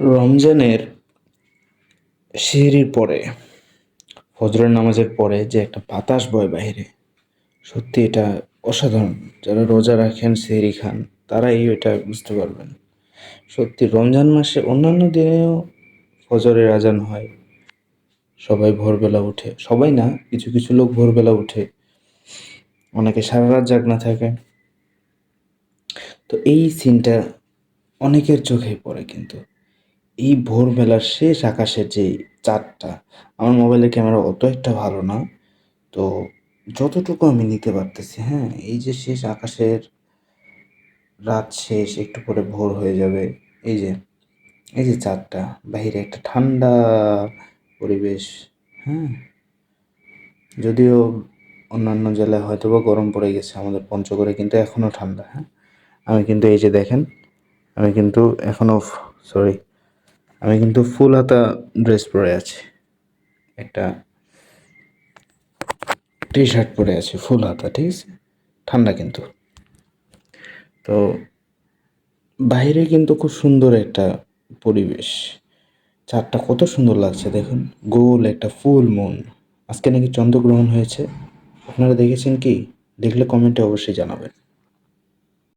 রমজানের সেহরির পরে, ফজরের নামাজের পরে যে একটা বাতাস বয় বাইরে, সত্যি এটা অসাধারণ। যারা রোজা রাখেন, সেহরি খান, তারাই এটা বুঝতে পারবেন। সত্যি রমজান মাসে অন্যান্য দিনেও ফজরের আজান হয়, সবাই ভোরবেলা উঠে, সবাই না, কিছু কিছু লোক ভোরবেলা উঠে, অনেকে সারা রাত জাগনা থাকে। তো এই সিনটা অনেকের চোখে পড়ে, কিন্তু এই ভোরবেলার শেষ আকাশের যে চাঁদটা, আমার মোবাইলের ক্যামেরা অত একটা ভালো না, তো যতটুকু আমি নিতে পারতেছি, হ্যাঁ, এই যে শেষ আকাশের রাত শেষ, একটু পরে ভোর হয়ে যাবে, এই যে এই যে চাঁদটা, বাহিরে একটা ঠান্ডা পরিবেশ, হ্যাঁ, যদিও অন্যান্য জেলায় হয়তো বা গরম পড়ে গেছে, আমাদের পঞ্চগড়ে কিন্তু এখনও ঠান্ডা, হ্যাঁ। আমি কিন্তু এই যে দেখেন, আমি কিন্তু এখনও, সরি, আমি কিন্তু ফুল হাতা ড্রেস পরে আছি, একটা টি শার্ট পরে আছি ফুল হাতা, ঠিক আছে, ঠান্ডা কিন্তু। তো বাইরে কিন্তু খুব সুন্দর একটা পরিবেশ, চাঁদটা কত সুন্দর লাগছে দেখুন, গোল একটা ফুল মুন। আজকে নাকি চন্দ্রগ্রহণ হয়েছে, আপনারা দেখেছেন কি? দেখলে কমেন্টে অবশ্যই জানাবেন।